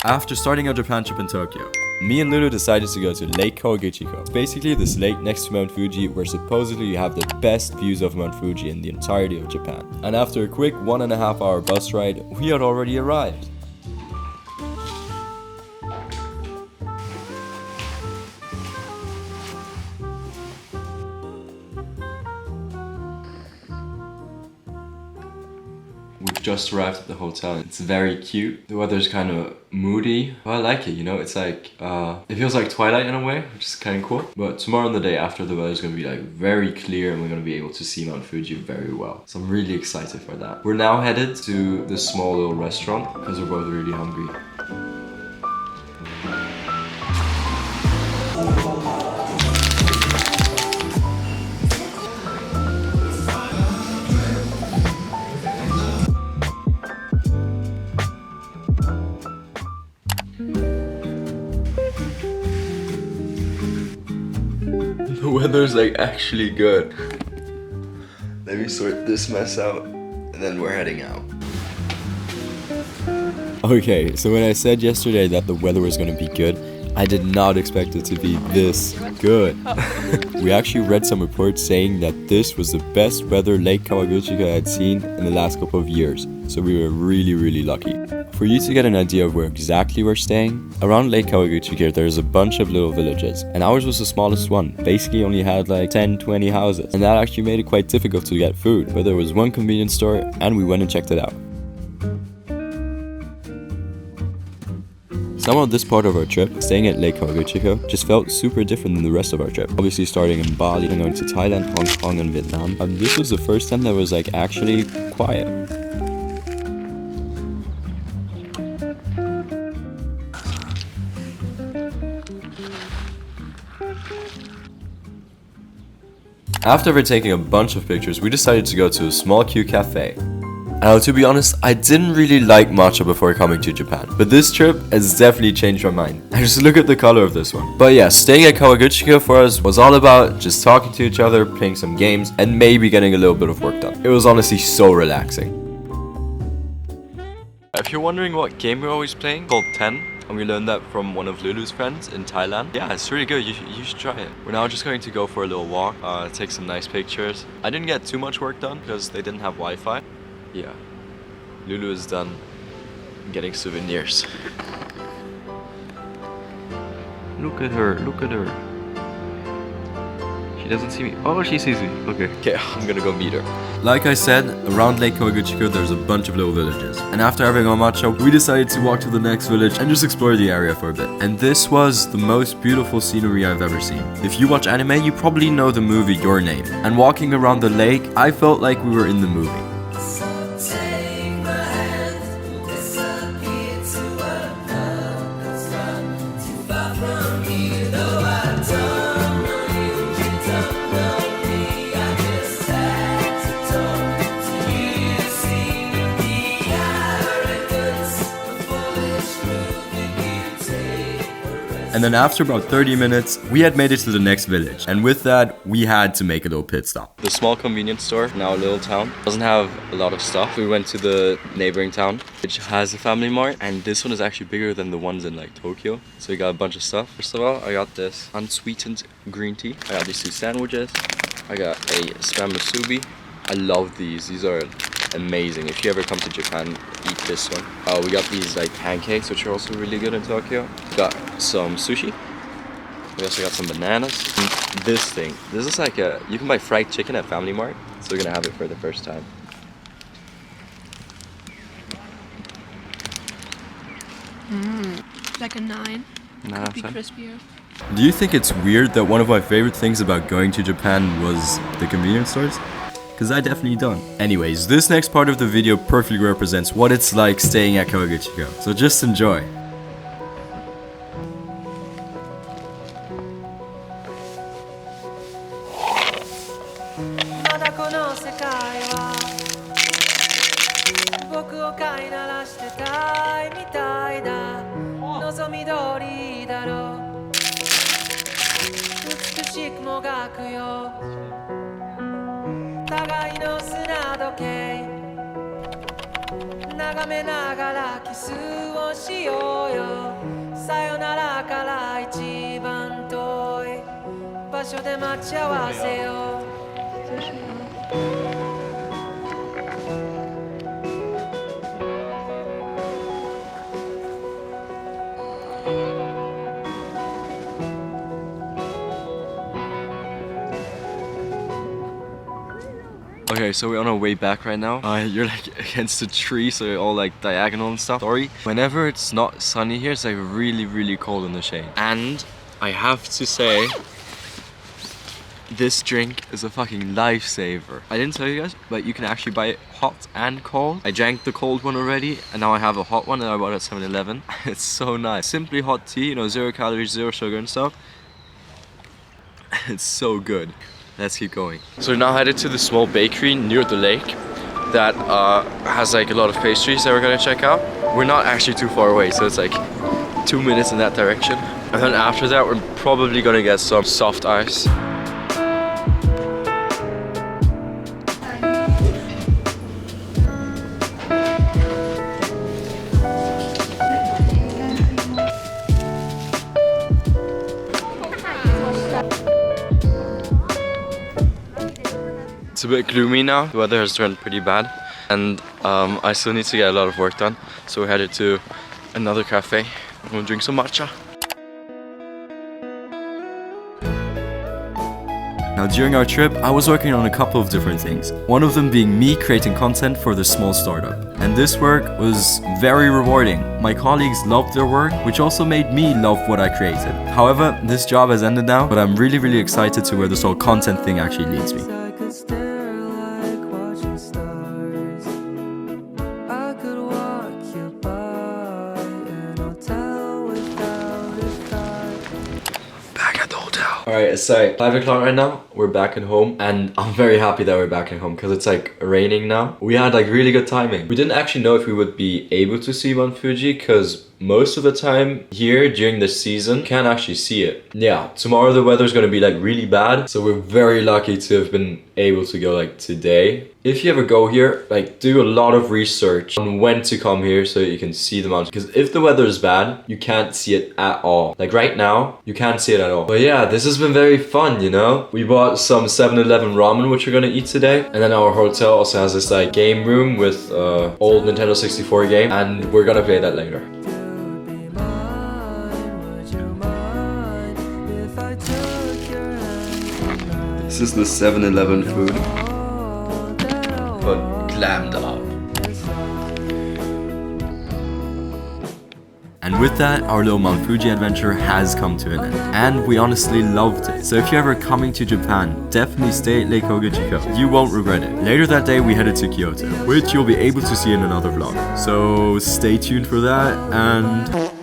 After starting our Japan trip in Tokyo, me and Lulu decided to go to Lake Kawaguchiko. It's basically this lake next to Mount Fuji where supposedly you have the best views of Mount Fuji in the entirety of Japan. And after a quick 1.5 hour bus ride, we had already arrived. We've just arrived at the hotel. It's very cute. The weather's kind of moody, but I like it, you know? It's like, it feels like twilight in a way, which is kind of cool. But tomorrow and the day after, the weather's gonna be like very clear and we're gonna be able to see Mount Fuji very well. So I'm really excited for that. We're now headed to this small little restaurant because we're both really hungry. The weather's like actually good. Let me sort this mess out and then we're heading out. Okay, so when I said yesterday that the weather was gonna be good, I did not expect it to be this good. We actually read some reports saying that this was the best weather Lake Kawaguchiko had seen in the last couple of years. So we were really lucky. For you to get an idea of where exactly we're staying, around Lake Kawaguchiko there's a bunch of little villages, and ours was the smallest one, basically only had like 10-20 houses, and that actually made it quite difficult to get food, but there was one convenience store and we went and checked it out. Somehow this part of our trip, staying at Lake Kawaguchiko, just felt super different than the rest of our trip. Obviously starting in Bali and going to Thailand, Hong Kong and Vietnam, this was the first time that was like actually quiet. After we're taking a bunch of pictures, we decided to go to a small cute cafe. Now, to be honest, I didn't really like matcha before coming to Japan, but this trip has definitely changed my mind. And just look at the color of this one. But yeah, staying at Kawaguchiko for us was all about just talking to each other, playing some games, and maybe getting a little bit of work done. It was honestly so relaxing. If you're wondering what game we're always playing, it's called 10. And we learned that from one of Lulu's friends in Thailand. Yeah, it's really good. You should try it. We're now just going to go for a little walk, take some nice pictures. I didn't get too much work done because they didn't have Wi-Fi. Yeah, Lulu is done getting souvenirs. Look at her, look at her. She doesn't see me. Oh, she sees me. Okay, I'm gonna go meet her. Like I said, around Lake Kawaguchiko there's a bunch of little villages. And after having our matcha, we decided to walk to the next village and just explore the area for a bit. And this was the most beautiful scenery I've ever seen. If you watch anime, you probably know the movie Your Name. And walking around the lake, I felt like we were in the movie. And then after about 30 minutes, we had made it to the next village. And with that, we had to make a little pit stop. The small convenience store, now a little town, doesn't have a lot of stuff. We went to the neighboring town, which has a family mart. And this one is actually bigger than the ones in like Tokyo. So we got a bunch of stuff. First of all, I got this unsweetened green tea. I got these 2 sandwiches. I got a spam musubi. I love these. These are amazing. If you ever come to Japan, eat this one. We got these like pancakes, which are also really good in Tokyo. Got some sushi. We also got some bananas. And this thing. This is like you can buy fried chicken at Family Mart. So we're gonna have it for the first time. Like a 9. Could be crispier. Do you think it's weird that one of my favorite things about going to Japan was the convenience stores? Because I definitely don't. Anyways, this next part of the video perfectly represents what it's like staying at Kawaguchiko. So just enjoy. めながらキスをしようよさよならから一番遠い場所で待ち合わせよう Okay, so we're on our way back right now. You're like against the tree, so you're all like diagonal and stuff. Sorry. Whenever it's not sunny here, it's like really cold in the shade. And I have to say, this drink is a fucking lifesaver. I didn't tell you guys, but you can actually buy it hot and cold. I drank the cold one already, and now I have a hot one that I bought at 7-Eleven. It's so nice. Simply hot tea, you know, 0 calories, 0 sugar and stuff. It's so good. Let's keep going. So we're now headed to the small bakery near the lake that has like a lot of pastries that we're gonna check out. We're not actually too far away, so it's like 2 minutes in that direction. And then after that, we're probably gonna get some soft ice. It's a bit gloomy now, the weather has turned pretty bad and I still need to get a lot of work done. So we're headed to another cafe. I'm gonna drink some matcha. Now during our trip, I was working on a couple of different things. One of them being me creating content for this small startup. And this work was very rewarding. My colleagues loved their work, which also made me love what I created. However, this job has ended now, but I'm really excited to where this whole content thing actually leads me. Alright, it's like 5 o'clock right now. We're back at home and I'm very happy that we're back at home because it's like raining now. We had like really good timing. We didn't actually know if we would be able to see Mount Fuji because most of the time here during the season you can't actually see it. Yeah, tomorrow the weather's gonna be like really bad, so we're very lucky to have been able to go like today. If you ever go here, like do a lot of research on when to come here so that you can see the mountain. Because if the weather is bad, you can't see it at all. Like right now, you can't see it at all. But yeah, this has been very fun, you know? We bought some 7-Eleven ramen which we're gonna eat today. And then our hotel also has this like game room with old Nintendo 64 game. And we're gonna play that later. This is the 7-Eleven food, but glammed up. And with that, our little Mount Fuji adventure has come to an end. And we honestly loved it. So if you're ever coming to Japan, definitely stay at Lake Kawaguchiko. You won't regret it. Later that day, we headed to Kyoto, which you'll be able to see in another vlog. So stay tuned for that and...